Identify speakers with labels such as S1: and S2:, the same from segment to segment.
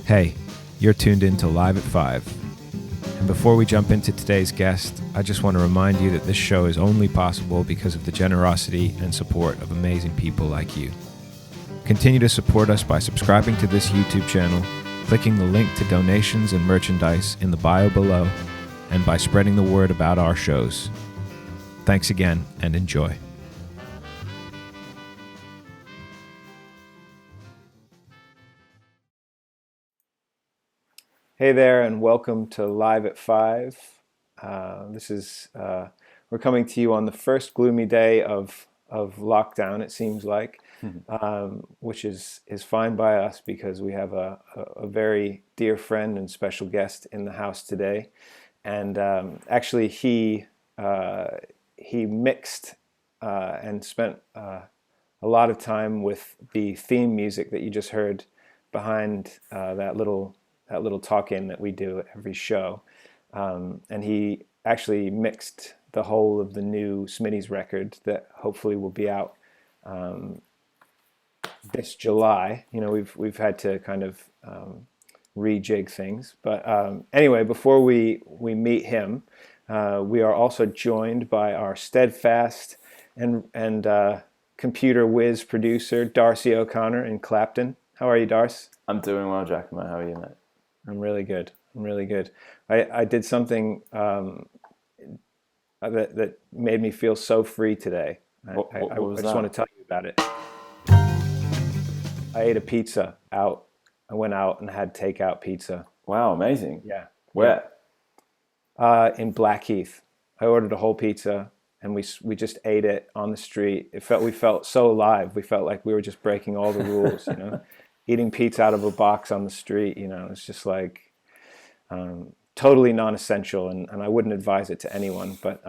S1: Hey, you're tuned in to Live at 5. And before we jump into today's guest, I just want to remind you that this show is only possible because of the generosity and support of amazing people like you. Continue to support us by subscribing to this YouTube channel, clicking the link to donations and merchandise in the bio below, and by spreading the word about our shows. Thanks again, and enjoy. Hey there, and welcome to Live at 5. We're coming to you on the first gloomy day of lockdown, it seems like, which is fine by us because we have a very dear friend and special guest in the house today. And actually, he mixed and spent a lot of time with the theme music that you just heard behind that little talk-in that we do at every show. And he actually mixed the whole of the new Smitty's record that hopefully will be out this July. You know, we've had to kind of rejig things. But anyway, before we meet him, we are also joined by our steadfast and computer whiz producer, Darcy O'Connor in Clapton. How are you, Darce?
S2: I'm doing well, Giacomo. How are you, mate?
S1: I'm really good. I did something that made me feel so free today.
S2: What was
S1: I
S2: that?
S1: just want to tell you about it. I ate a pizza out. I went out and had takeout pizza.
S2: Wow, amazing.
S1: Yeah.
S2: Where?
S1: In Blackheath. I ordered a whole pizza and we just ate it on the street. We felt so alive. We felt like we were just breaking all the rules, you know. Eating pizza out of a box on the street, you know, it's just like totally non-essential, and I wouldn't advise it to anyone, but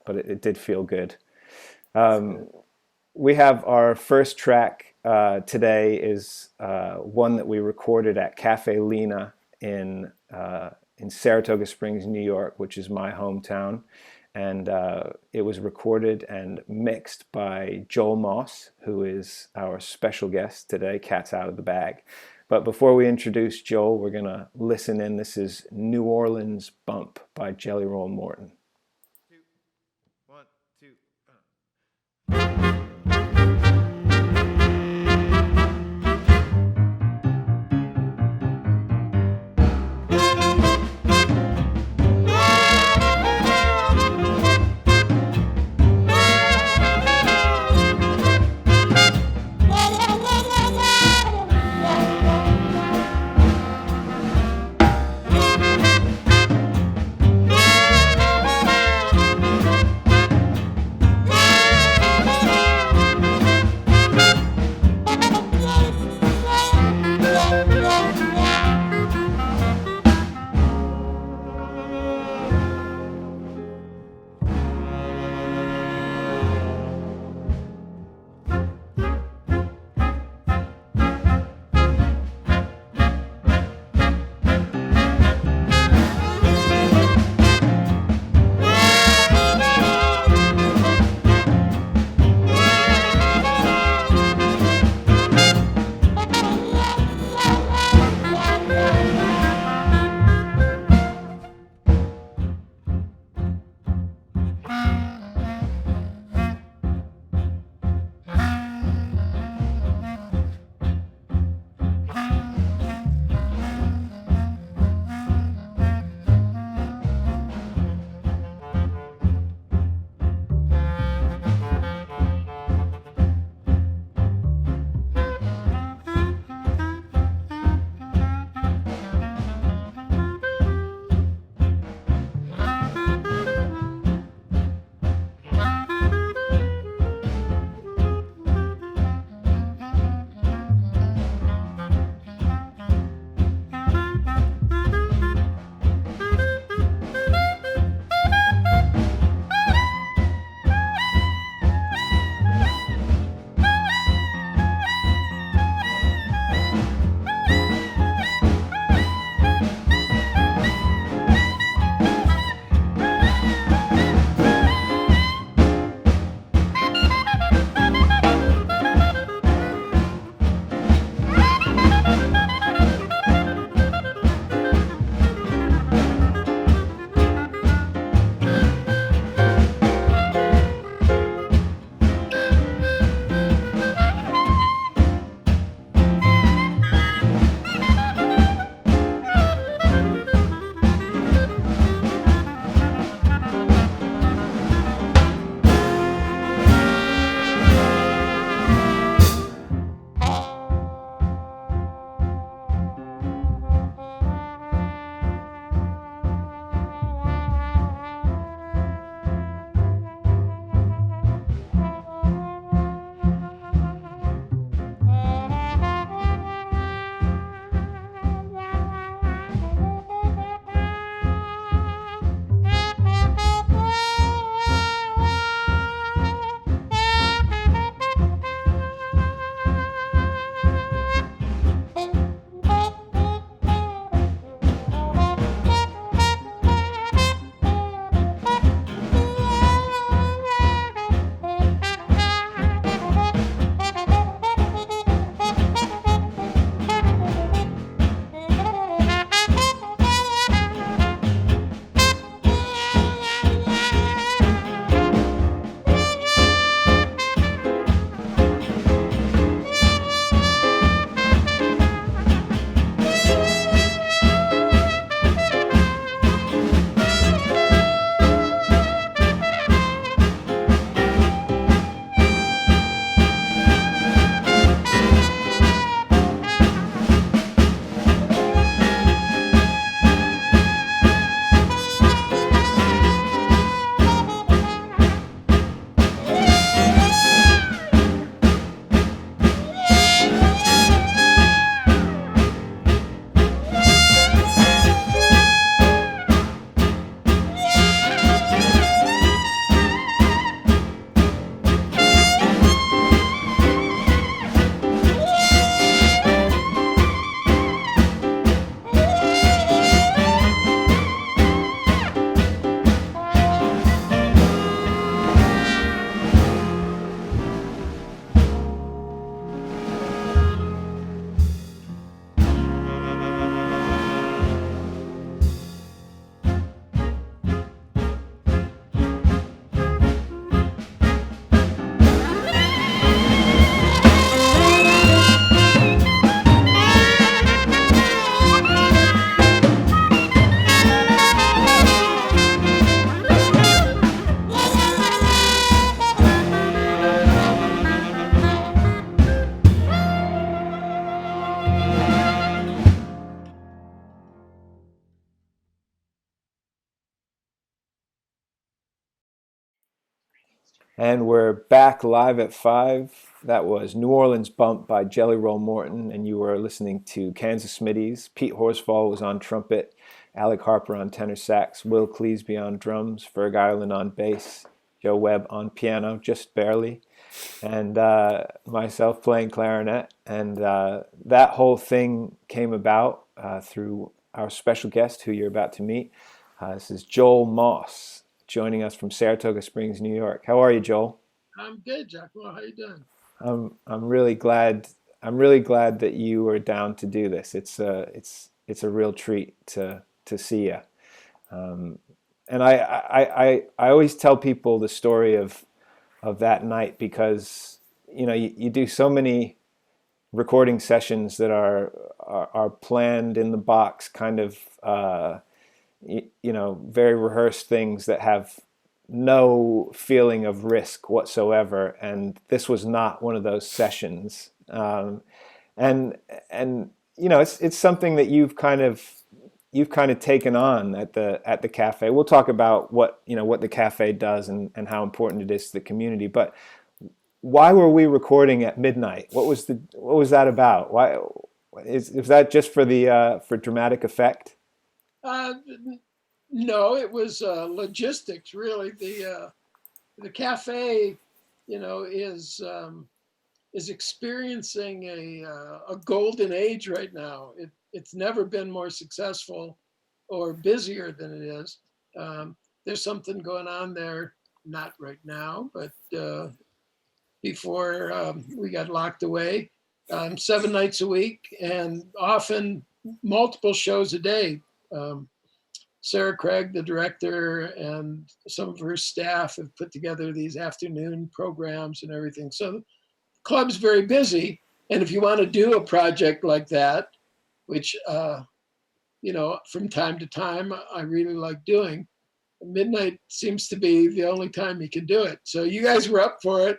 S1: it did feel good. We have our first track today is one that we recorded at Cafe Lena in Saratoga Springs, New York, which is my hometown. And it was recorded and mixed by Joel Moss, who is our special guest today, Cat's Out of the Bag. But before we introduce Joel, we're going to listen in. This is New Orleans Bump by Jelly Roll Morton. 2, 1, 2. And we're back live at 5. That was New Orleans Bump by Jelly Roll Morton, and you were listening to Kansas Smitty's. Pete Horsfall was on trumpet, Alec Harper on tenor sax, Will Cleesby on drums, Ferg Ireland on bass, Joe Webb on piano, just barely, and myself playing clarinet. And that whole thing came about through our special guest who you're about to meet. This is Joel Moss, joining us from Saratoga Springs, New York. How are you, Joel?
S3: I'm good, Giacomo. How you doing?
S1: I'm really glad. I'm really glad that you were down to do this. It's a real treat to see you. Um, and I always tell people the story of that night because you do so many recording sessions that are planned in the box, kind of very rehearsed things that have no feeling of risk whatsoever, and this was not one of those sessions. And it's something that you've kind of taken on at the cafe. We'll talk about what the cafe does and how important it is to the community. But why were we recording at midnight? What was that about? Why is that just for dramatic effect?
S3: Uh, no, it was logistics. Really, the cafe, is experiencing a golden age right now. It's never been more successful or busier than it is. There's something going on there, not right now, but before we got locked away, 7 nights a week, and often multiple shows a day. Um, Sarah Craig, the director, and some of her staff have put together these afternoon programs and everything. So the club's very busy. And if you want to do a project like that, which, from time to time, I really like doing, midnight seems to be the only time you can do it. So you guys were up for it.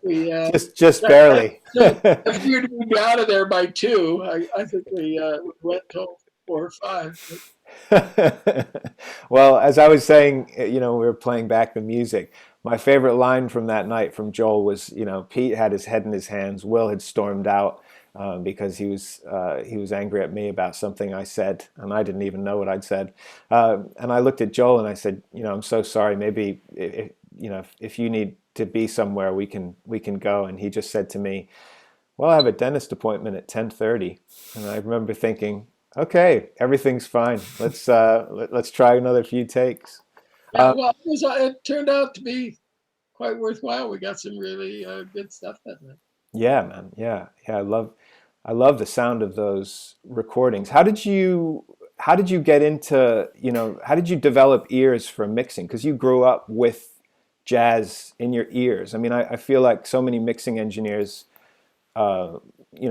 S3: We
S1: Just
S3: I
S1: barely.
S3: figured we'd be out of there by 2. I think we went till 4 or 5.
S1: Well, as I was saying, we were playing back the music. My favorite line from that night from Joel was, Pete had his head in his hands. Will had stormed out because he was angry at me about something I said, and I didn't even know what I'd said. And I looked at Joel and I said, I'm so sorry. Maybe if you need to be somewhere, we can go. And he just said to me, well, I have a dentist appointment at 10:30, and I remember thinking, okay, everything's fine. Let's try another few takes.
S3: Yeah, well, it turned out to be quite worthwhile. We got some really good stuff that night.
S1: Yeah, man. Yeah, yeah. I love the sound of those recordings. How did you get into, how did you develop ears for mixing? Because you grew up with jazz in your ears. I mean, I feel like so many mixing engineers uh,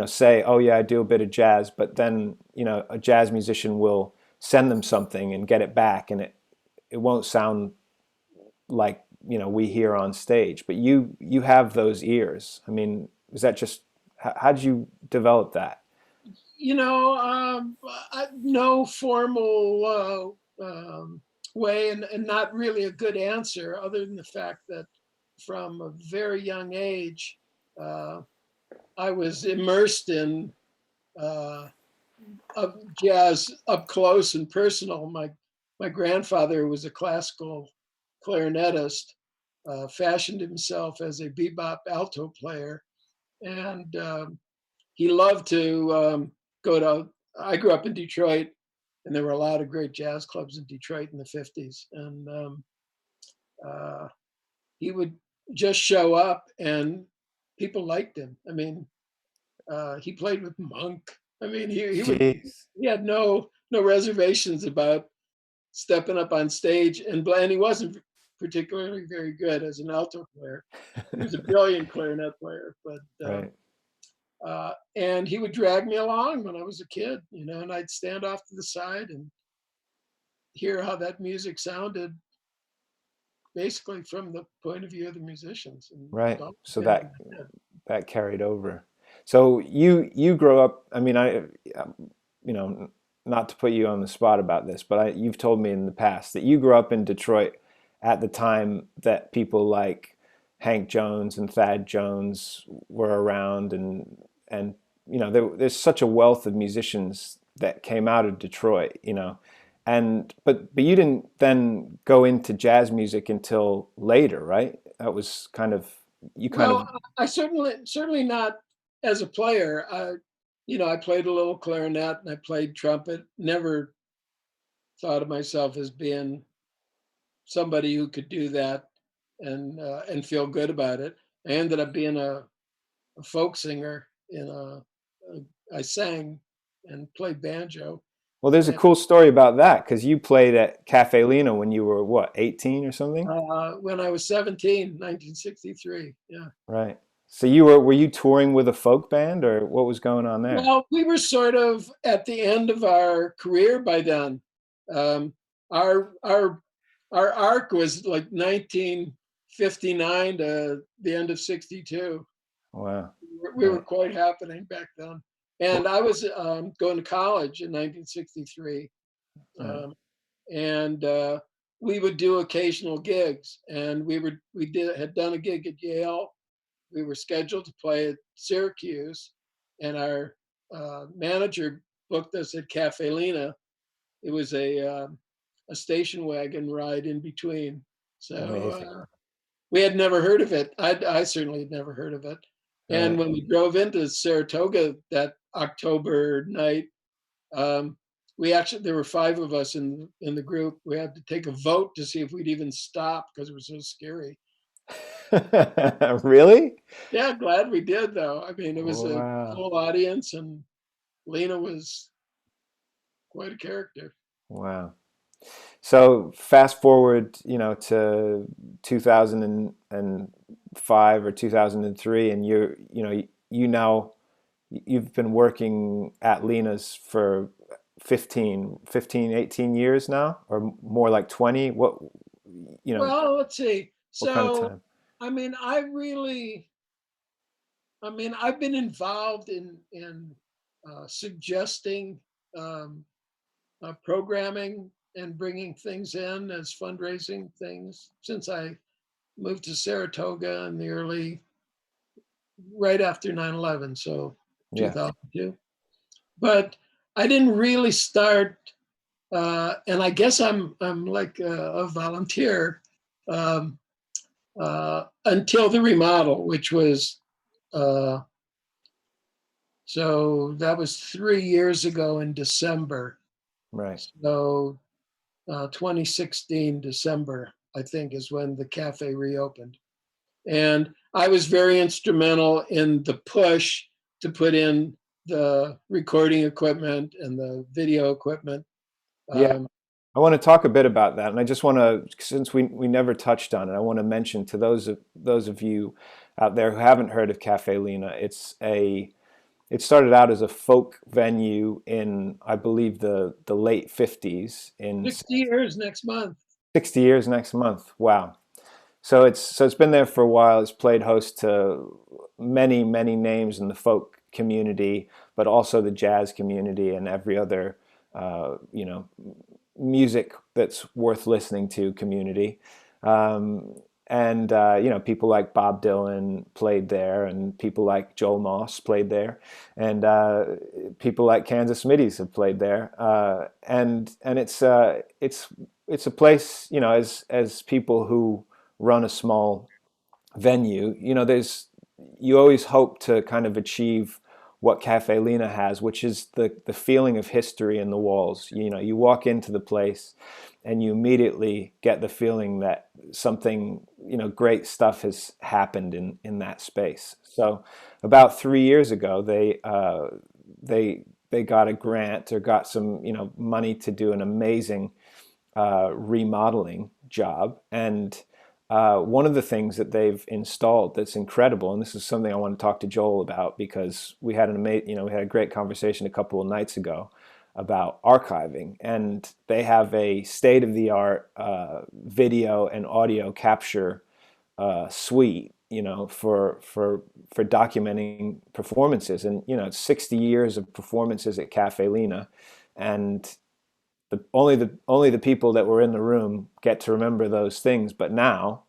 S1: say, "Oh yeah, I do a bit of jazz," but then a jazz musician will send them something and get it back, and it won't sound like we hear on stage. But you have those ears. I mean, is that just how did you develop that?
S3: No formal way, and not really a good answer, other than the fact that from a very young age, uh, I was immersed in uh, jazz up close and personal. My grandfather was a classical clarinetist, fashioned himself as a bebop alto player, and he loved to go to. I grew up in Detroit, and there were a lot of great jazz clubs in Detroit in the '50s, and uh, he would just show up, and people liked him. I mean, he played with Monk. I mean,
S1: Jeez.
S3: he had no reservations about stepping up on stage, and he wasn't particularly very good as an alto player. He was a brilliant clarinet player, but
S1: Right.
S3: and he would drag me along when I was a kid, and I'd stand off to the side and hear how that music sounded, basically from the point of view of the musicians, and
S1: Right.
S3: don't
S1: So
S3: get in
S1: that
S3: my head.
S1: that carried over. So you grow up. I mean, you know, not to put you on the spot about this, but you've told me in the past that you grew up in Detroit at the time that people like Hank Jones and Thad Jones were around, and there's such a wealth of musicians that came out of Detroit, and but you didn't then go into jazz music until later, right? That was kind of you kind of
S3: Well, I certainly not as a player. I played a little clarinet and I played trumpet. Never thought of myself as being somebody who could do that and feel good about it. I ended up being a folk singer. I sang and played banjo.
S1: Well, there's a
S3: And
S1: cool story about that because you played at Cafe Lena when you were what, 18 or something?
S3: when I was 17, 1963. Yeah.
S1: Right. So were you touring with a folk band or what was going on there?
S3: Well, we were sort of at the end of our career by then. Um, our our our arc was like 1959 to the end of 62.
S1: Wow.
S3: We were
S1: Right.
S3: quite happening back then. And I was going to college in 1963.
S1: Right.
S3: Um, and we would do occasional gigs. And had done a gig at Yale. We were scheduled to play at Syracuse, and our manager booked us at Cafe Lena. It was a station wagon ride in between. So
S1: Amazing.
S3: we had never heard of it. I certainly had never heard of it. And
S1: Right.
S3: when we drove into Saratoga that October night, um, there were five of us in the group. We had to take a vote to see if we'd even stop because it was so scary.
S1: Really?
S3: Yeah, glad we did though. I mean, it was a
S1: Wow.
S3: full audience, and Lena was quite a character.
S1: Wow. So fast forward, to 2005 or 2003, and you've been working at Lena's for 18 years now, or more like 20. You know,
S3: Well, let's see.
S1: what kind of
S3: So,
S1: time?
S3: I mean, I've been involved in suggesting um, programming and bringing things in as fundraising things since I moved to Saratoga in the right after 9/11, so
S1: Yeah.
S3: 2002. But I didn't really start, and I guess I'm like a volunteer um, until the remodel, which was uh, so that was 3 years ago in December.
S1: Right.
S3: So 2016 December, I think, is when the cafe reopened. And I was very instrumental in the push to put in the recording equipment and the video equipment.
S1: Yeah.
S3: Um,
S1: I want to talk a bit about that, and I just want to, since we never touched on it, I want to mention to those of you out there who haven't heard of Cafe Lena, it started out as a folk venue in, I believe, the late 50s, in
S3: 60 years next month.
S1: 60 years next month. Wow. So it's been there for a while. It's played host to many, many names in the folk community, but also the jazz community and every other uh, you know music that's worth listening to community. Um, and people like Bob Dylan played there, and people like Joel Moss played there, and people like Kansas Smitty's have played there. And it's a place, as people who run a small venue, you always hope to kind of achieve what Cafe Lena has, which is the feeling of history in the walls. You walk into the place and you immediately get the feeling that something, great stuff has happened in that space. So about 3 years ago, they got a grant or got some, money to do an amazing remodeling job. And one of the things that they've installed that's incredible, and this is something I want to talk to Joel about because we had we had a great conversation a couple of nights ago about archiving, and they have a state-of-the-art video and audio capture suite, for documenting performances, and it's 60 years of performances at Cafe Lena, and only the people that were in the room get to remember those things. But now,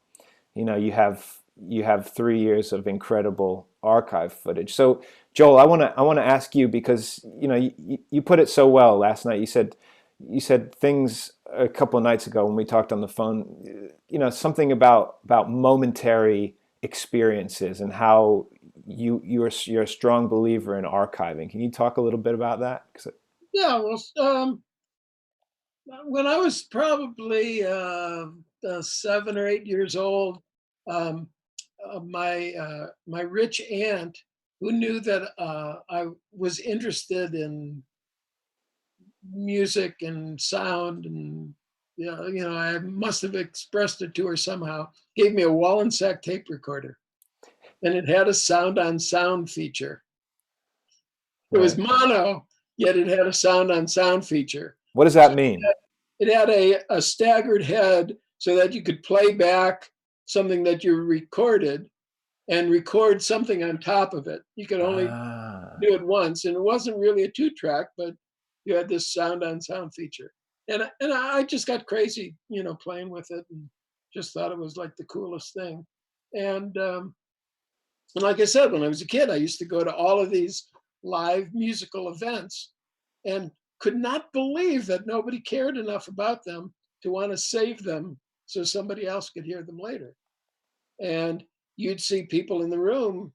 S1: you have you have 3 years of incredible archive footage. So, Joel, I want to ask you, because you put it so well last night. You said things a couple of nights ago when we talked on the phone. Something about momentary experiences, and how you're a strong believer in archiving. Can you talk a little bit about that?
S3: Yeah, well, when I was probably 7 or 8 years old, um, my rich aunt, who knew that I was interested in music and sound, and I must have expressed it to her somehow, gave me a Wallensack tape recorder, and it had a sound on sound feature. It was
S1: Right.
S3: mono, yet it had a sound on sound feature.
S1: What does
S3: So
S1: that mean?
S3: it had a staggered head so that you could play back something that you recorded and record something on top of it. You could only
S1: Ah,
S3: do it once, and it wasn't really a 2-track, but you had this sound on sound feature. And I just got crazy, playing with it, and just thought it was like the coolest thing. And like I said, when I was a kid, I used to go to all of these live musical events and could not believe that nobody cared enough about them to want to save them so somebody else could hear them later. And you'd see people in the room,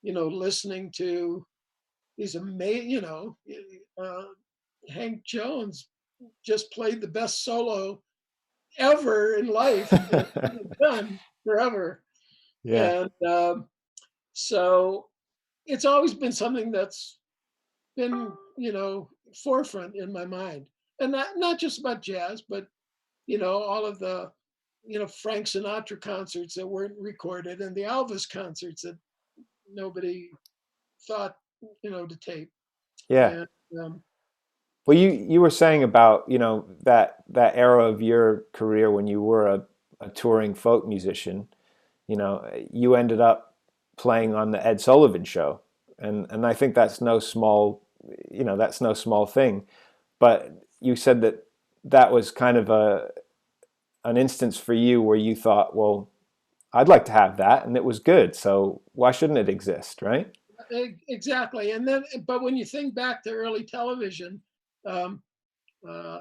S3: listening to these amazing, uh, Hank Jones just played the best solo ever in life that he's done forever.
S1: yeah.
S3: And so it's always been something that's been, forefront in my mind. And not just about jazz, but, all of the, Frank Sinatra concerts that weren't recorded, and the Elvis concerts that nobody thought, to tape.
S1: Yeah.
S3: And um,
S1: Well, you were saying about, that era of your career when you were a touring folk musician. You ended up playing on the Ed Sullivan Show, and I think that's no small thing. But you said that was kind of an instance for you where you thought, well, I'd like to have that, and it was good, so why shouldn't it exist, right?
S3: exactly. And then, but when you think back to early television, um, uh,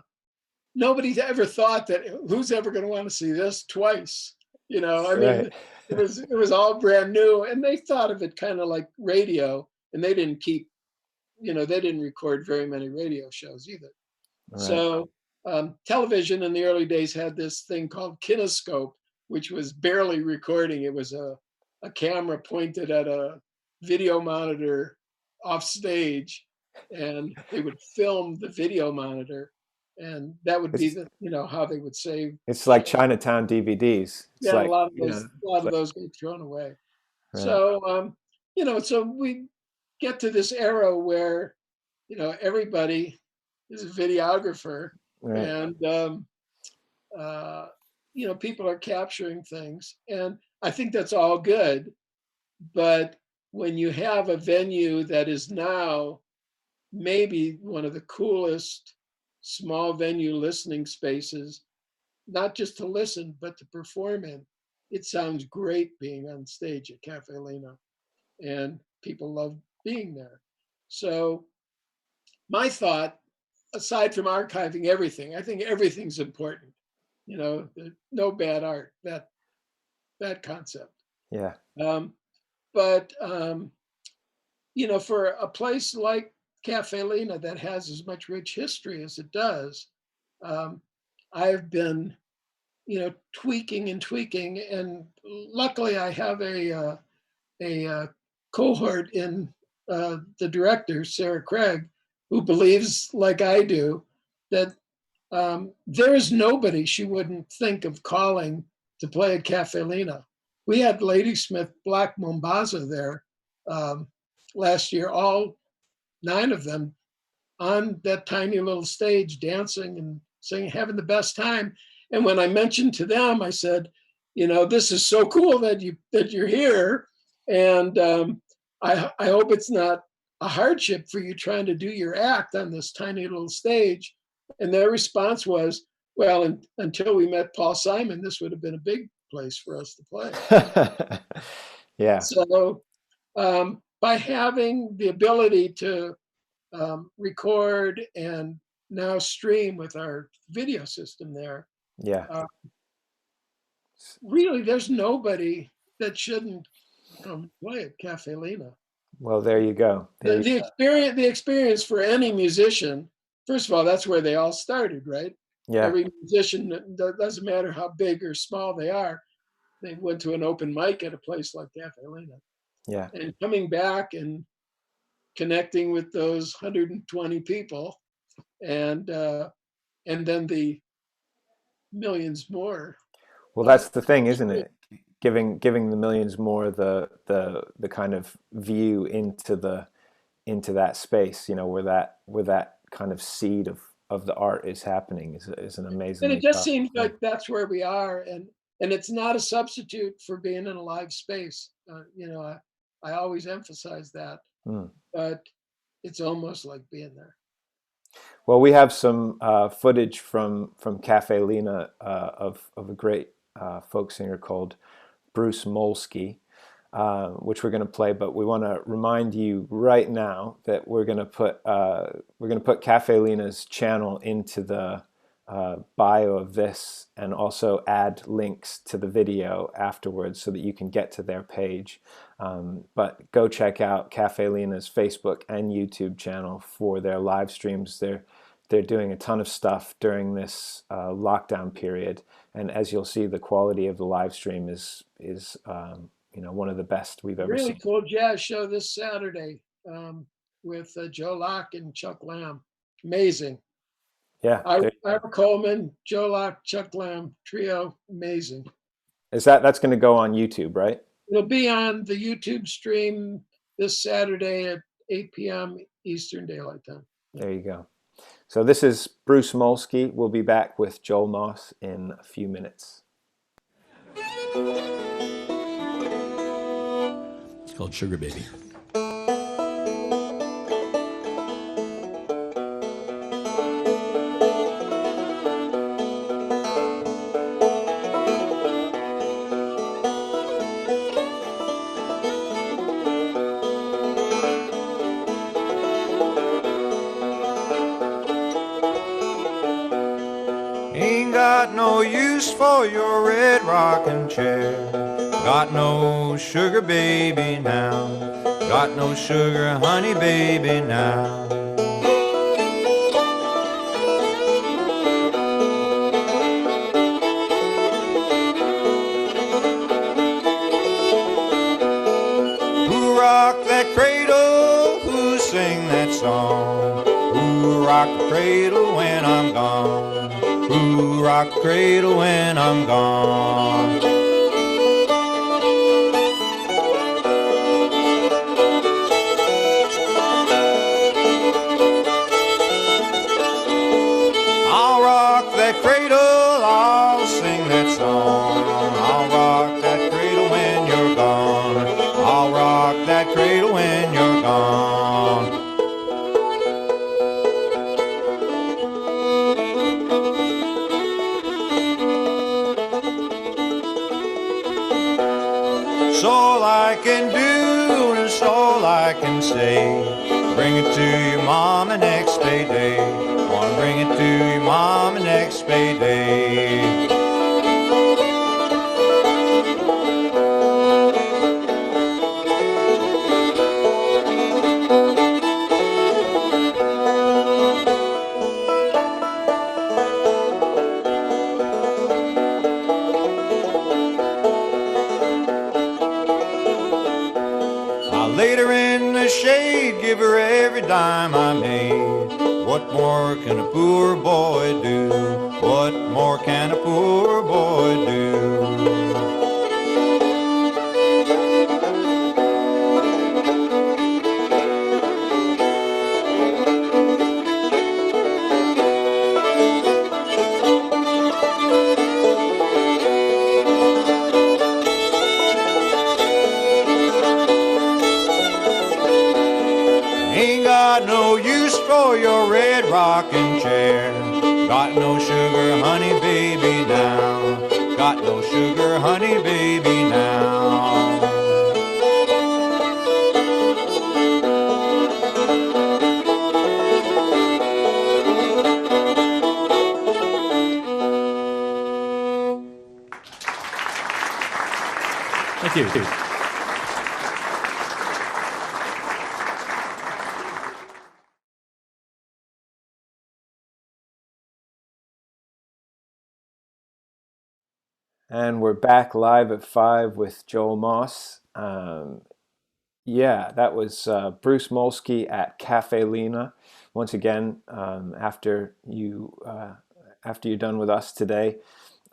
S3: nobody ever thought that who's ever going to want to see this twice. I mean,
S1: Right.
S3: it was all brand new, and they thought of it kind of like radio, and they didn't keep, they didn't record very many radio shows either.
S1: Right.
S3: So television in the early days had this thing called kinescope, which was barely recording. It was a camera pointed at a video monitor off stage, and they would film the video monitor, and that would be
S1: It's
S3: the how they would save.
S1: it's like Chinatown DVDs. It's
S3: Yeah, and
S1: like,
S3: a lot
S1: it's
S3: of
S1: like,
S3: those get thrown away.
S1: right.
S3: So so we get to this era where everybody is a videographer,
S1: Right.
S3: and uh, people are capturing things, and I think that's all good. But when you have a venue that is now maybe one of the coolest small venue listening spaces, not just to listen, but to perform in, it sounds great being on stage at Cafe Lena, and people love being there. So my thought, aside from archiving everything, I think everything's important. No bad art, that concept.
S1: Yeah.
S3: Um, but for a place like Cafe Lena that has as much rich history as it does, um, I've been, tweaking and tweaking, and luckily I have a cohort in the director, Sarah Craig, who believes, like I do, that there is nobody she wouldn't think of calling to play at Cafe Lena. We had Ladysmith Black Mombasa there um, last year, all 9 of them on that tiny little stage, dancing and singing, having the best time. And when I mentioned to them, I said, this is so cool that you're here, and I hope it's not a hardship for you trying to do your act on this tiny little stage. And their response was, well, until we met Paul Simon, this would have been a big place for us to play.
S1: Yeah.
S3: So by having the ability to record and now stream with our video system there,
S1: Yeah.
S3: really there's nobody that shouldn't come play at Cafe Lena.
S1: Well, there you go.
S3: The experience for any musician, first of all, that's where they all started, right?
S1: Yeah.
S3: Every musician, doesn't matter how big or small they are, they went to an open mic at a place like Cafe Lena.
S1: Yeah.
S3: And coming back and connecting with those 120 people, and then the millions more.
S1: Well, that's the thing, isn't it? Giving the millions more the kind of view into that space, where that kind of seed of the art is happening is an
S3: And
S1: amazingly
S3: it just
S1: powerful
S3: seems
S1: thing.
S3: like that's where we are, and it's not a substitute for being in a live space. I always emphasize that,
S1: Mm.
S3: but it's almost like being there.
S1: Well, we have some footage from Cafe Lena of a great folk singer called Bruce Molsky, which we're going to play. But we want to remind you right now that we're going to put Cafe Lena's channel into the bio of this, and also add links to the video afterwards so that you can get to their page. But go check out Cafe Lena's Facebook and YouTube channel for their live streams. They're doing a ton of stuff during this lockdown period, and as you'll see, the quality of the live stream is one of the best we've ever
S3: Really
S1: seen.
S3: cool jazz show this Saturday with Joe Locke and Chuck Lamb. Amazing.
S1: Yeah,
S3: Ira Coleman, Joe Locke, Chuck Lamb trio. Amazing.
S1: that's going to go on YouTube, right?
S3: It'll be on the YouTube stream this Saturday at 8 p.m. Eastern Daylight Time.
S1: There you go. So this is Bruce Molsky. We'll be back with Joel Moss in a few minutes.
S4: It's called Sugar Baby.
S5: Ain't got no use for your red rocking chair. Got no sugar baby now. Got no sugar honey baby now. Who rock that cradle? Who sing that song? Who rock the cradle when I'm gone? Who rock the cradle when I'm gone? I'll rock that cradle, I'll sing that song. I'll rock that cradle when you're gone. I'll rock that cradle when you're gone. It's all I can do and it's all I can say. Bring it to your mama next payday. Wanna bring it to your mama next payday. I laid her in the shade, give her every dime I made. What more can a poor boy do? What more can a poor boy do? Ain't got no use for your rocking chair. Got no sugar honey baby now. got no sugar, honey, baby, now.
S4: Thank you.
S1: And we're back live at 5 with Joel Moss. Yeah, that was Bruce Molsky at Cafe Lena. Once again, after you're done with us today,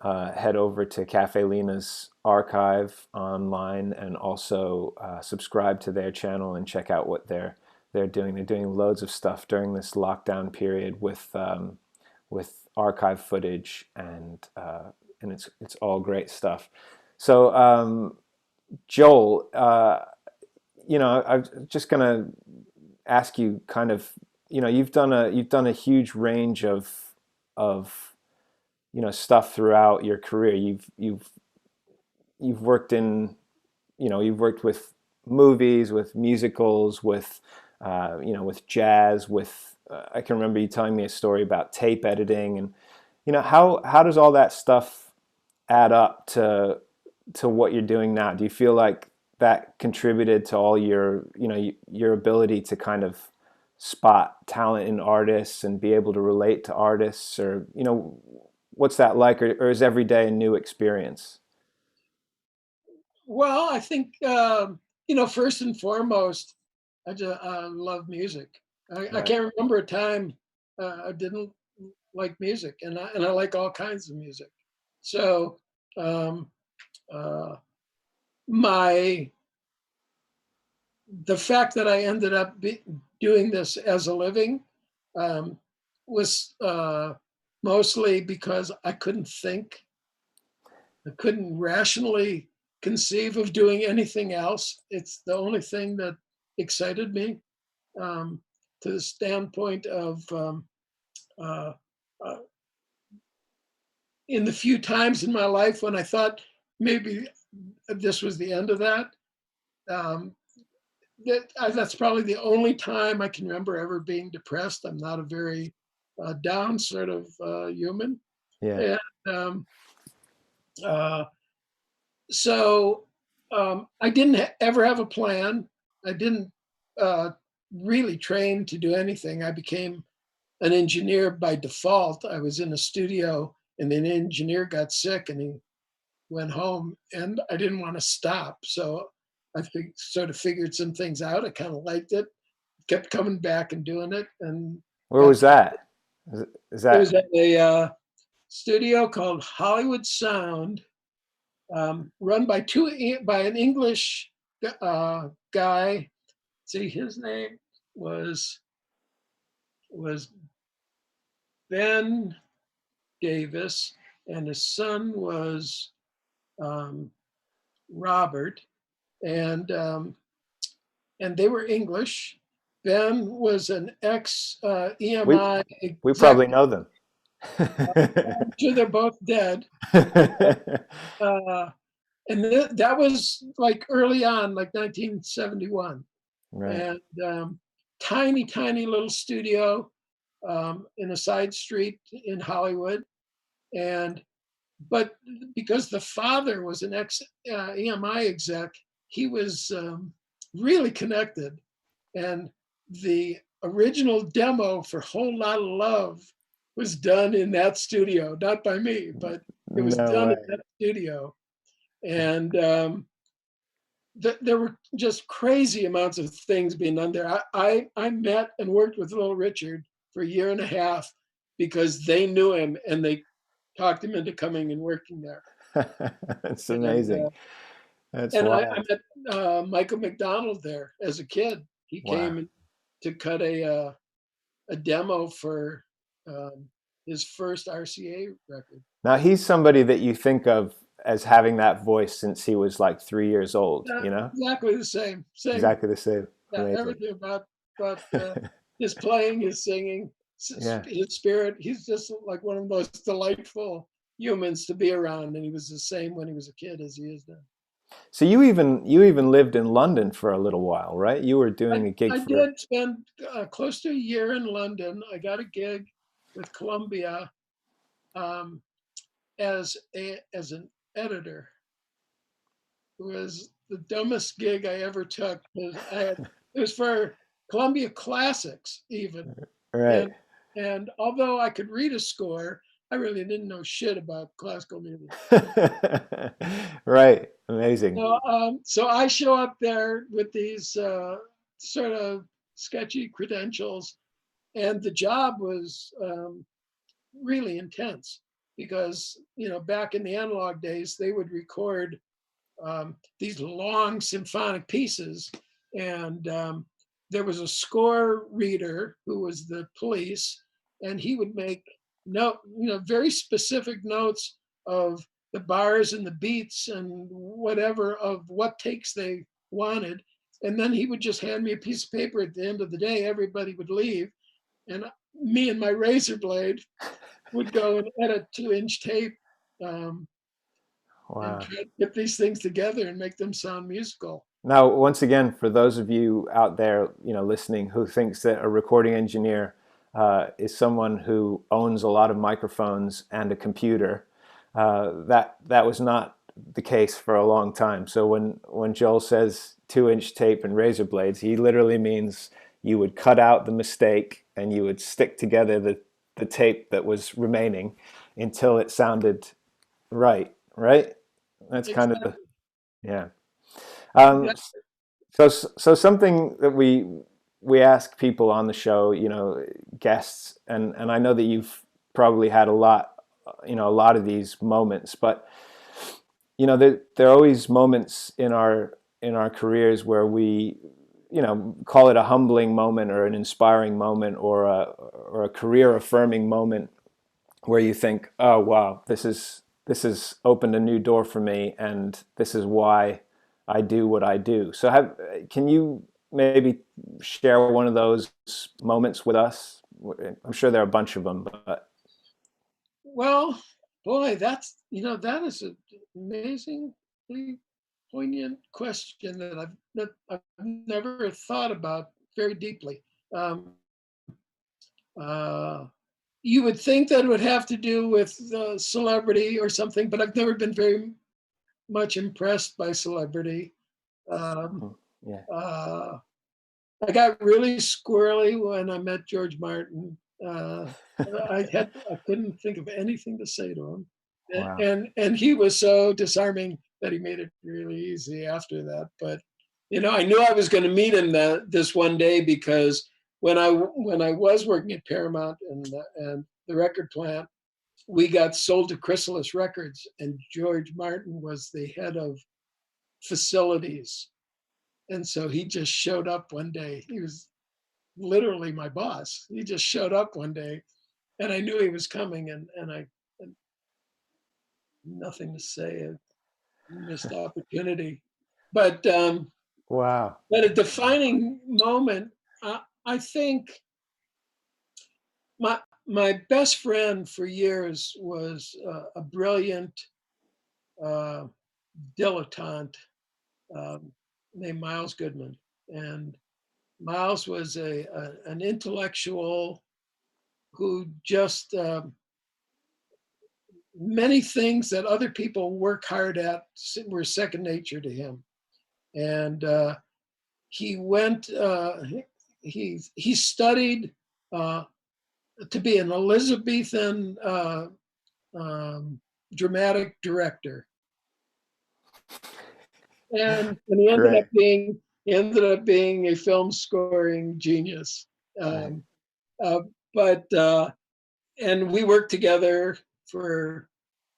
S1: head over to Cafe Lena's archive online and also subscribe to their channel and check out what they're doing. They're doing loads of stuff during this lockdown period with archive footage and it's all great stuff. So Joel, I'm just gonna ask you kind of, you've done a huge range of stuff throughout your career. You've worked in, you've worked with movies, with musicals, with with jazz, with I can remember you telling me a story about tape editing, and how does all that stuff add up to what you're doing now? Do you feel like that contributed to all your your ability to kind of spot talent in artists and be able to relate to artists, or what's that like, or is every day a new experience?
S3: Well, I think first and foremost, I just love music. I
S1: Right.
S3: can't remember a time I didn't like music, and I like all kinds of music. So um, uh, my the fact that I ended up doing this as a living um, was mostly because I couldn't think. I couldn't rationally conceive of doing anything else. It's the only thing that excited me, to the standpoint of uh, uh, in the few times in my life when I thought maybe this was the end of that. Um, that's probably the only time I can remember ever being depressed. I'm not a very down sort of human,
S1: Yeah.
S3: and um, uh, so I didn't ever have a plan. I didn't uh, really train to do anything. I became an engineer by default. I was in a studio, and an engineer got sick, and he went home, and I didn't want to stop. So I sort of figured some things out. I kind of liked it, kept coming back and doing it, and
S1: Where
S3: got
S1: was that? Is
S3: it
S1: that
S3: was at a studio called Hollywood Sound, run by an English guy. See, his name was was Ben Davis, and his son was um, Robert, and they were English. Ben was an ex
S1: we
S3: EMI
S1: we probably
S3: executive.
S1: know them.
S3: I'm sure they're both dead. Uh, and that was like early on, like 1971.
S1: Right.
S3: And tiny, tiny little studio in a side street in Hollywood. And but because the father was an ex EMI exec, he was really connected. And the original demo for Whole Lot of Love was done in that studio, not by me, but it was
S1: No
S3: done in
S1: way.
S3: that studio. And there were just crazy amounts of things being done there. I met and worked with Little Richard for a year and a half because they knew him and they talked him into coming and working there.
S1: That's
S3: And
S1: amazing. That's
S3: I
S1: wild.
S3: met Michael McDonald there as a kid. He
S1: Wow.
S3: came to cut a demo for his first RCA record.
S1: Now he's somebody that you think of as having that voice since he was like 3 years old,
S3: Yeah, exactly the same. Same.
S1: Exactly the same.
S3: Yeah,
S1: Amazing.
S3: everything about his playing, his singing,
S1: Yeah.
S3: his spirit. He's just like one of the most delightful humans to be around, and he was the same when he was a kid as he is now.
S1: So you even lived in London for a little while, right? You were doing a gig
S3: I
S1: for.
S3: did spend close to a year in London. I got a gig with Columbia um, as an editor. It was the dumbest gig I ever took. It was for Columbia Classics even,
S1: Right.
S3: and although I could read a score, I really didn't know shit about classical music.
S1: Right. Amazing.
S3: So I show up there with these sort of sketchy credentials, and the job was really intense because back in the analog days they would record these long symphonic pieces, and there was a score reader who was the police, and he would make very specific notes of the bars and the beats and whatever of what takes they wanted, and then he would just hand me a piece of paper. At the end of the day, everybody would leave, and me and my razor blade would go and edit 2-inch tape and
S1: Wow.
S3: try to get these things together and make them sound musical.
S1: Now, once again, for those of you out there, listening, who thinks that a recording engineer is someone who owns a lot of microphones and a computer, that was not the case for a long time. So when Joel says 2-inch tape and razor blades, he literally means you would cut out the mistake and you would stick together the tape that was remaining until it sounded right. Right? That's kind of
S3: Exactly.
S1: yeah. Um,
S3: Yeah.
S1: so something that we ask people on the show, guests, and I know that you've probably had a lot of these moments, but there are always moments in our careers where we, call it a humbling moment or an inspiring moment or a career affirming moment where you think, oh wow, this has opened a new door for me, and this is why I do what I do. So can you maybe share one of those moments with us? I'm sure there are a bunch of them, but
S3: Well, boy, that is an amazingly poignant question that I've never thought about very deeply. Um, uh, you would think that it would have to do with celebrity or something, but I've never been very much impressed by celebrity. Um,
S1: yeah.
S3: uh, I got really squirrely when I met George Martin. Uh, I couldn't think of anything to say to him,
S1: Wow.
S3: and he was so disarming that he made it really easy after that. But I knew I was going to meet him this one day, because when I was working at Paramount and the record plant, we got sold to Chrysalis Records, and George Martin was the head of facilities. And so he just showed up one day. He was literally my boss. He just showed up one day, and I knew he was coming, and I had nothing to say. A missed opportunity. But
S1: Wow.
S3: but a defining moment, I think my best friend for years was a brilliant uh, dilettante named Miles Goodman, and Miles was an intellectual who just many things that other people work hard at were second nature to him. And he went, he studied to be an Elizabethan dramatic director. And
S1: Great.
S3: he ended up being a film scoring genius.
S1: Right.
S3: Um, but and we worked together for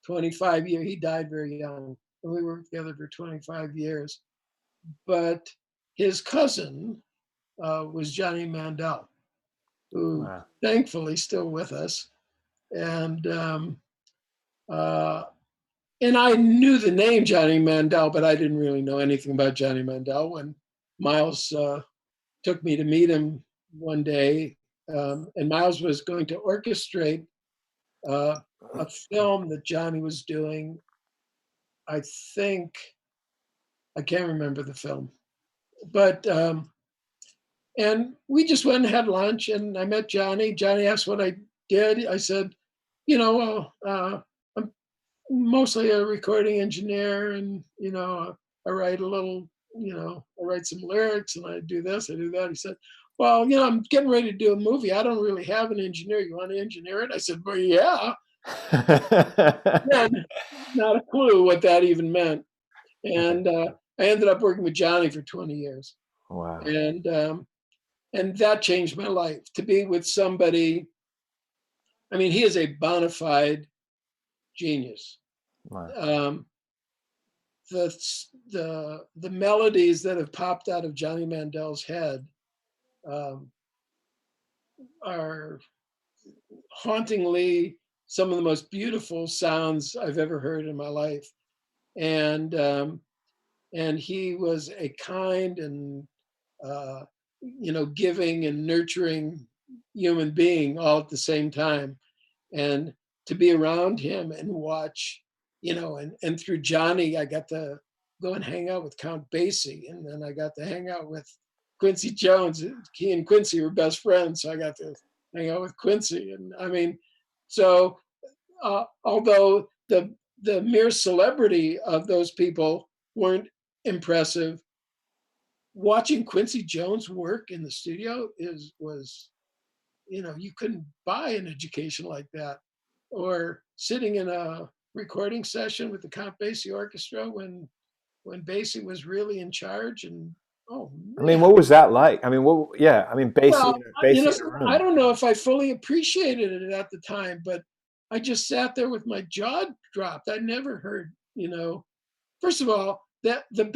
S3: 25 years. He died very young, and we worked together for 25 years. But his cousin was Johnny Mandel, who
S1: Wow.
S3: thankfully still with us. And uh, and I knew the name Johnny Mandel, but I didn't really know anything about Johnny Mandel. When Miles took me to meet him one day, and Miles was going to orchestrate a film that Johnny was doing. I think I can't remember the film, but and we just went and had lunch, and I met Johnny. Johnny asked what I did. I said, I'm mostly a recording engineer, and I write a little, I write some lyrics, and I do this, I do that. He said, well, I'm getting ready to do a movie. I don't really have an engineer. You want to engineer it? I said, well, yeah. And not a clue what that even meant. And I ended up working with Johnny for 20 years.
S1: Wow.
S3: And that changed my life, to be with somebody. I mean, he is a bona fide genius.
S1: Wow.
S3: The melodies that have popped out of Johnny Mandel's head are hauntingly some of the most beautiful sounds I've ever heard in my life. And he was a kind and giving and nurturing human being all at the same time. And to be around him and watch, and through Johnny, I got to go and hang out with Count Basie, and then I got to hang out with Quincy Jones. He and Quincy were best friends, so I got to hang out with Quincy. And I mean, so although the mere celebrity of those people weren't impressive, watching Quincy Jones work in the studio was you couldn't buy an education like that. Or sitting in a recording session with the Count Basie Orchestra when Basie was really in charge. And
S1: I mean, what was that like? I mean, Basie,
S3: well,
S1: Basie in a room.
S3: I don't know if I fully appreciated it at the time, but I just sat there with my jaw dropped. I never heard, first of all, that the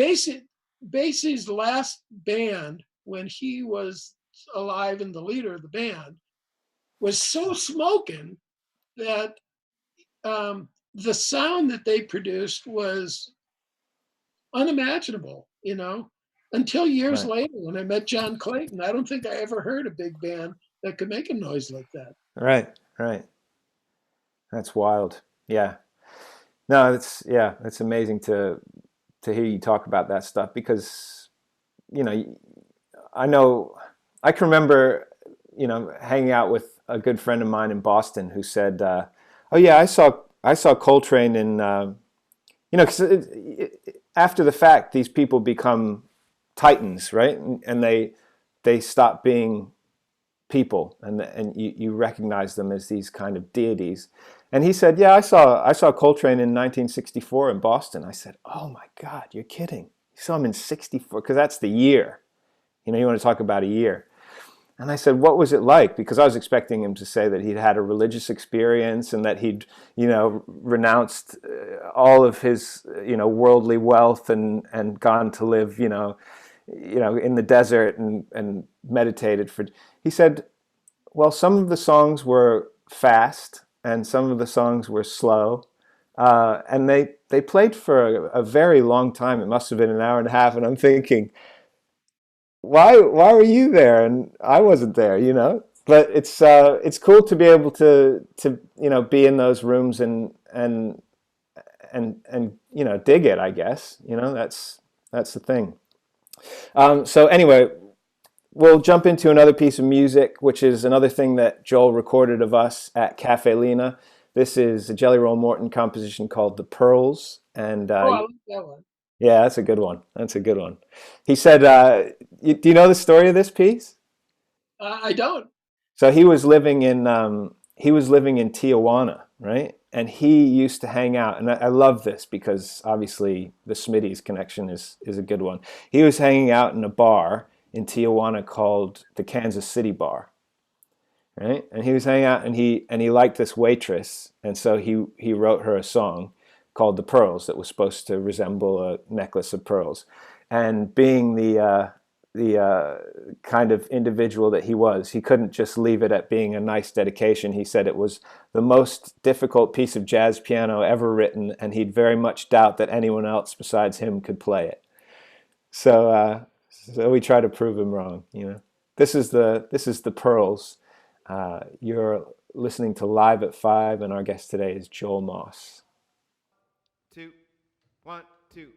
S3: Basie's last band, when he was alive and the leader of the band, was so smoking that the sound that they produced was unimaginable, until years later when I met John Clayton. I don't think I ever heard a big band that could make a noise like that.
S1: Right. That's wild. Yeah. No, it's amazing to hear you talk about that stuff, because, I can remember, hanging out with a good friend of mine in Boston who said, "Oh yeah, I saw Coltrane in, because after the fact, these people become titans, right? And they stop being people, and you recognize them as these kind of deities." And he said, "Yeah, I saw Coltrane in 1964 in Boston." I said, "Oh my God, you're kidding! You saw him in '64, because that's the year. You want to talk about a year." And I said, "What was it like?" Because I was expecting him to say that he'd had a religious experience and that he'd, renounced all of his, worldly wealth and gone to live, in the desert and meditated for. He said, "Well, some of the songs were fast and some of the songs were slow, and they played for a very long time. It must have been an hour and a half." And I'm thinking, why were you there and I wasn't there, But it's cool to be able to be in those rooms and dig it, I guess. That's the thing. So anyway, we'll jump into another piece of music, which is another thing that Joel recorded of us at Cafe Lena. This is a Jelly Roll Morton composition called "The Pearls," and
S3: I like that one.
S1: yeah, that's a good one. He said, "Do you know the story of this piece?"
S3: I don't.
S1: So he was living in Tijuana, right? And he used to hang out, and I love this because obviously the Smitty's connection is a good one. He was hanging out in a bar in Tijuana called the Kansas City Bar, right? And he was hanging out, and he liked this waitress, and so he wrote her a song called "The Pearls" that was supposed to resemble a necklace of pearls. And being the kind of individual that he was, he couldn't just leave it at being a nice dedication. He said it was the most difficult piece of jazz piano ever written, and he'd very much doubt that anyone else besides him could play it. So we try to prove him wrong. This is the Pearls. You're listening to Live at 5, and our guest today is Joel Moss.
S5: 2, 1, 2.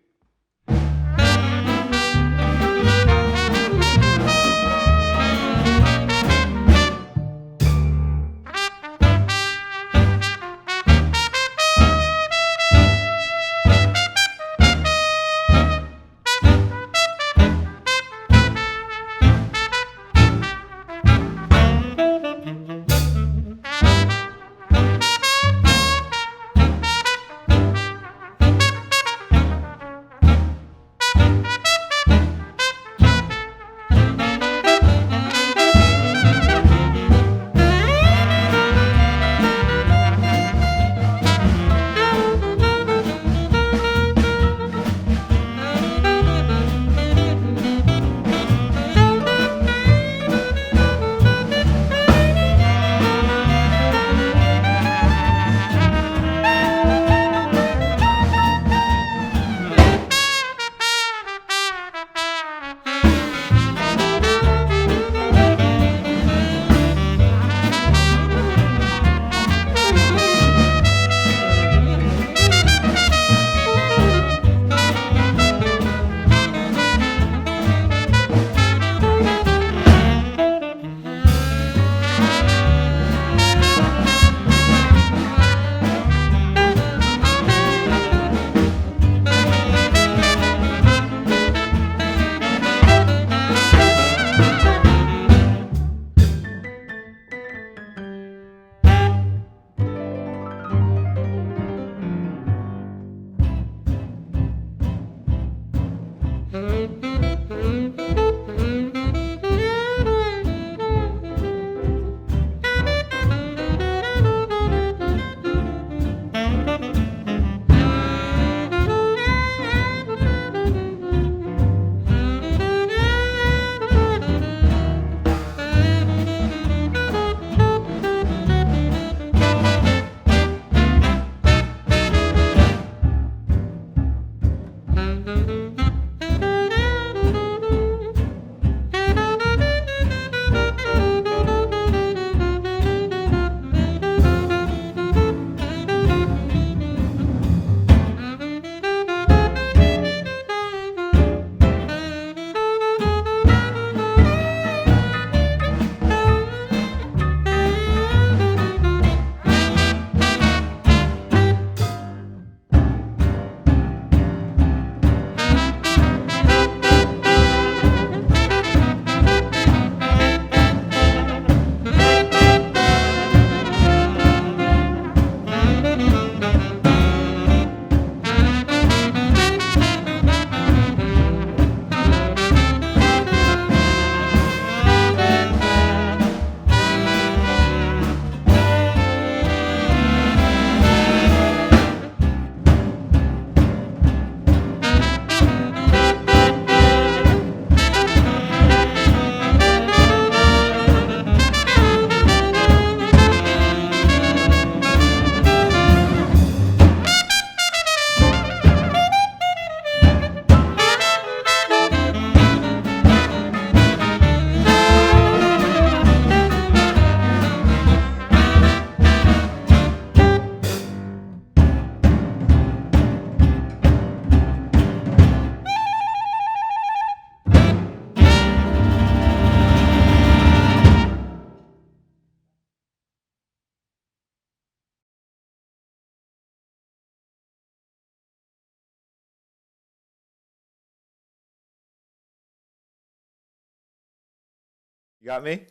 S1: You got me?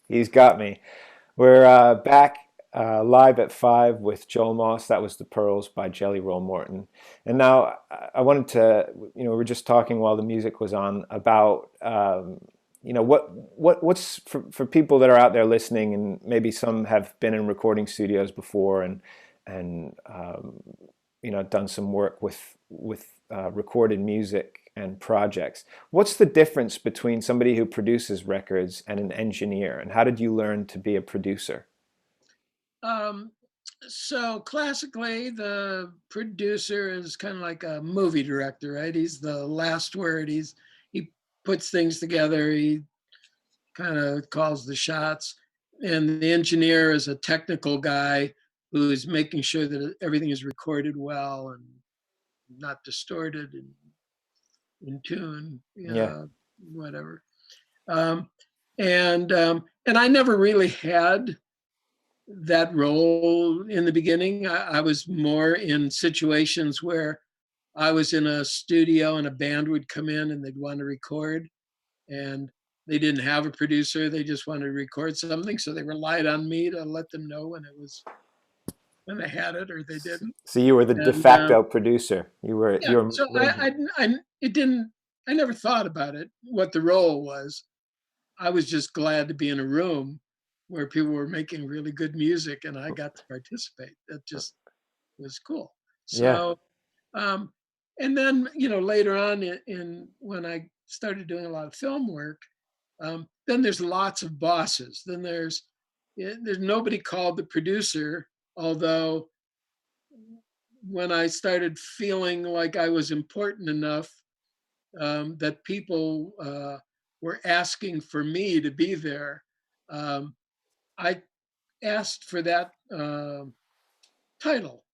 S1: He's got me. We're back live at 5 with Joel Moss. That was The Pearls by Jelly Roll Morton. And now I wanted to, we were just talking while the music was on about, what's for people that are out there listening, and maybe some have been in recording studios before and done some work with recorded music and projects. What's the difference between somebody who produces records and an engineer, and how did you learn to be a producer?
S3: So classically, the producer is kind of like a movie director, right? He's the last word. He puts things together. He kind of calls the shots. and the engineer is a technical guy who's making sure that everything is recorded well and not distorted and in tune,
S1: Yeah.
S3: whatever. Um, and I never really had that role in the beginning. I was more in situations where I was in a studio and a band would come in and they'd want to record, and they didn't have a producer. They just wanted to record something, so they relied on me to let them know when they had it or they didn't.
S1: So you were the de
S3: And
S1: facto producer. You were
S3: yeah,
S1: you were
S3: so it didn't. I never thought about it, what the role was. I was just glad to be in a room where people were making really good music and I got to participate. That just was cool.
S1: yeah.
S3: So, um, and then, later on in when I started doing a lot of film work, then there's lots of bosses. Then there's nobody called the producer, although when I started feeling like I was important enough that people were asking for me to be there, I asked for that title that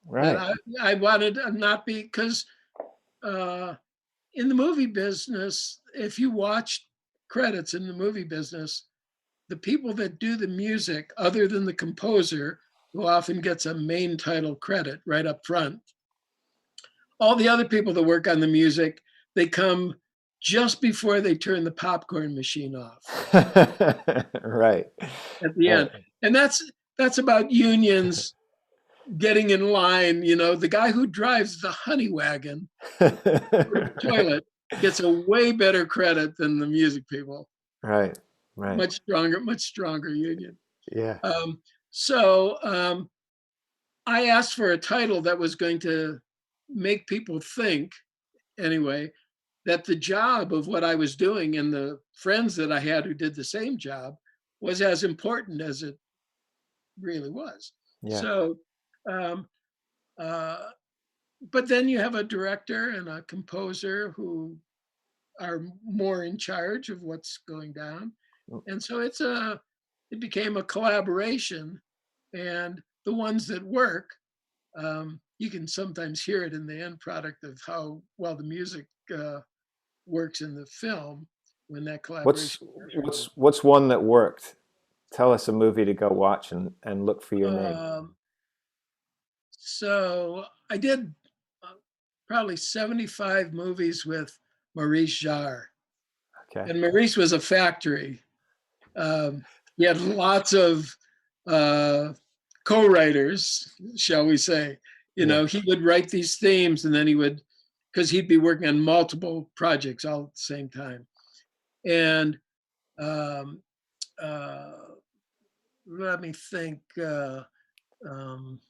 S1: Right.
S3: I wanted to not be, because uh, in the movie business, if you watch credits in the movie business, the people that do the music, other than the composer, who often gets a main title credit right up front, all the other people that work on the music, they come just before they turn the popcorn machine off
S1: Right.
S3: at the
S1: Right.
S3: end. And that's about unions getting in line. The guy who drives the honey wagon to the toilet gets a way better credit than the music people.
S1: Right. Right.
S3: Much stronger union.
S1: Yeah.
S3: So I asked for a title that was going to make people think, anyway, that the job of what I was doing and the friends that I had who did the same job was as important as it really was.
S1: Yeah.
S3: So, um, uh, but then you have a director and a composer who are more in charge of what's going down, and so it became a collaboration, and the ones that work, you can sometimes hear it in the end product of how well the music works in the film when that
S1: What's
S3: collaboration works really
S1: what's one that worked? Tell us a movie to go watch and look for your name.
S3: well. So I did uh, probably 75 movies with Maurice Jarre,
S1: Okay.
S3: and Maurice was a factory. Um, he had lots of uh, co-writers, shall we say.
S1: Yeah.
S3: He would write these themes, and then because he'd be working on multiple projects all at the same time. And um, uh, let me think. Um,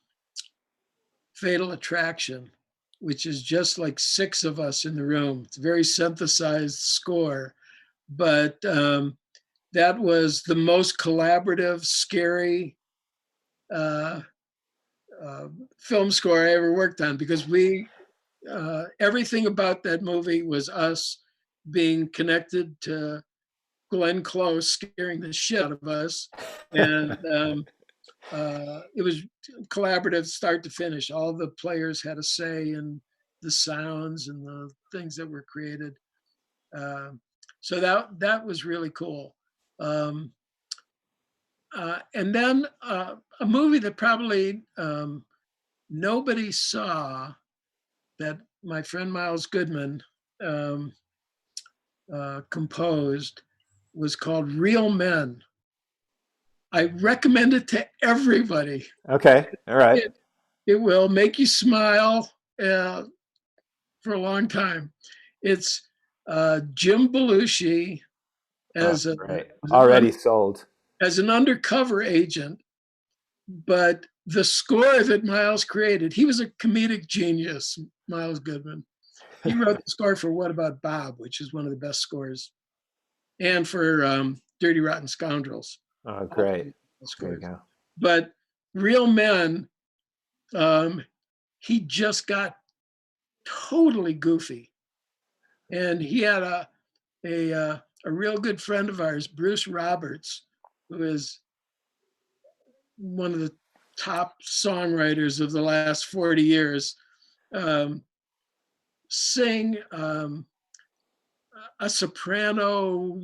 S3: Fatal Attraction, which is just like six of us in the room. It's a very synthesized score, but that was the most collaborative, scary uh, film score I ever worked on, because everything about that movie was us being connected to Glenn Close scaring the shit out of us. And it was collaborative start to finish. All the players had a say in the sounds and the things that were created. So that was really cool. Um, and then a movie that probably nobody saw, that my friend Miles Goodman um, composed, was called Real Men. I recommend it to everybody.
S1: Okay. All right.
S3: It will make you smile for a long time. It's Jim Belushi
S1: Oh,
S3: as, a,
S1: great.
S3: as, an,
S1: Already sold.
S3: as an undercover agent, but the score that Miles created, he was a comedic genius, Miles Goodman. He wrote the score for What About Bob, which is one of the best scores, and for Dirty Rotten Scoundrels.
S1: Oh, great. There you
S3: Scores.
S1: go.
S3: But Real Men, he just got totally goofy. And he had a real good friend of ours, Bruce Roberts, who is one of the top songwriters of the last 40 years, sing a soprano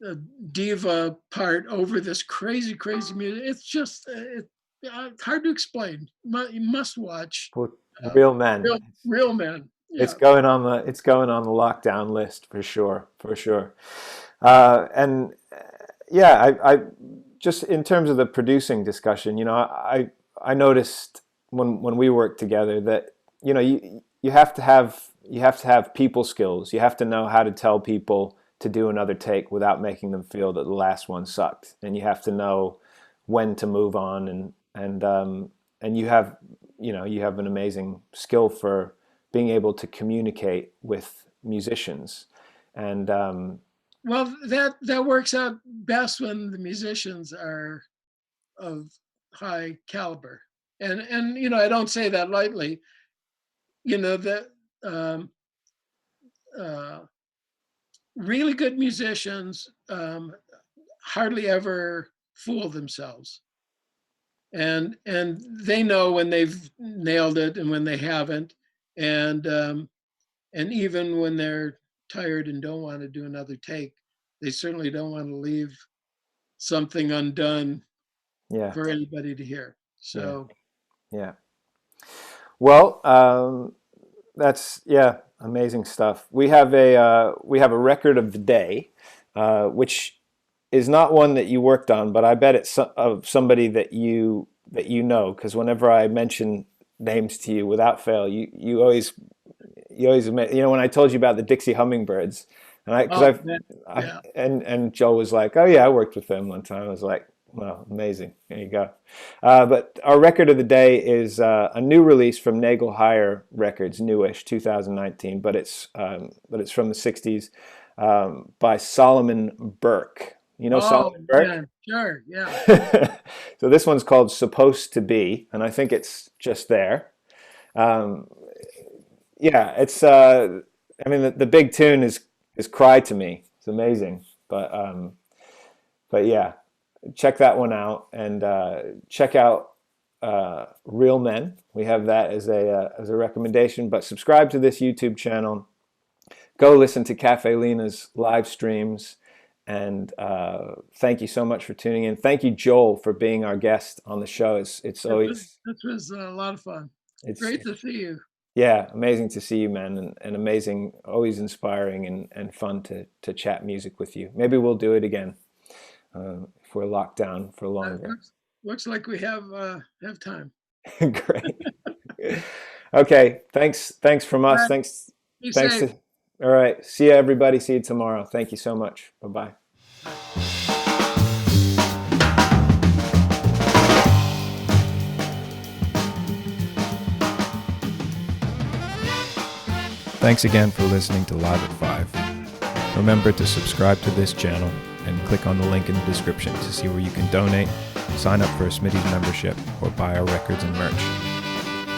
S3: a diva part over this crazy music. It's just hard to explain. You must watch
S1: Well, Real Men.
S3: Real Men.
S1: It's
S3: Yeah.
S1: going on the lockdown list for sure, for sure. And yeah, I just in terms of the producing discussion, I noticed when we worked together that you have to have people skills. You have to know how to tell people to do another take without making them feel that the last one sucked, and you have to know when to move on, and you have an amazing skill for being able to communicate with musicians, and
S3: well, that works out best when the musicians are of high caliber, and I don't say that lightly. That really good musicians hardly ever fool themselves, and they know when they've nailed it and when they haven't, and even when they're tired and don't want to do another take, they certainly don't want to leave something undone
S1: yeah,
S3: for anybody to hear. So
S1: yeah. Well, that's amazing stuff. We have a record of the day, which is not one that you worked on, but I bet it's of somebody that you know, because whenever I mention names to you, without fail, you always admit, when I told you about the Dixie Hummingbirds, and Joe was like, oh yeah, I worked with them one time. I was like, well, amazing. There you go. But our record of the day is a new release from Nagel Hire Records, newish, 2019, but it's from the 60s, by Solomon Burke. You know Solomon Burke?
S3: Yeah, sure, yeah.
S1: So this one's called Supposed to Be, and I think it's just there. It's I mean the big tune is Cry to Me. It's amazing. But yeah, check that one out, and check out Real Men. We have that as a recommendation, but subscribe to this YouTube channel. Go listen to Cafe Lena's live streams. And thank you so much for tuning in. Thank you, Joel, for being our guest on the show. It's always
S3: This was a lot of fun. It's great to see you.
S1: Yeah, amazing to see you, man, and amazing, always inspiring and fun to chat music with you. Maybe we'll do it again if we're locked down for longer.
S3: Looks like we have time.
S1: Great. Okay, thanks from us. Thanks. All right. See you, everybody. See you tomorrow. Thank you so much. Bye-bye. Thanks again for listening to Live at 5. Remember to subscribe to this channel and click on the link in the description to see where you can donate, sign up for a Smitty's membership, or buy our records and merch.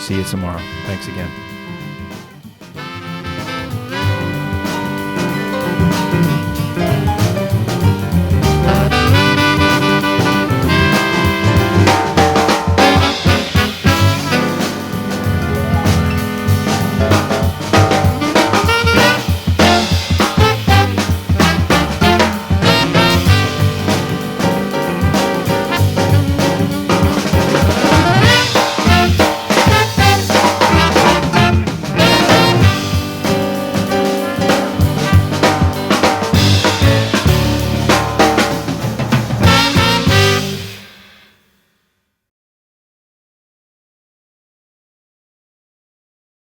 S1: See you tomorrow. Thanks again.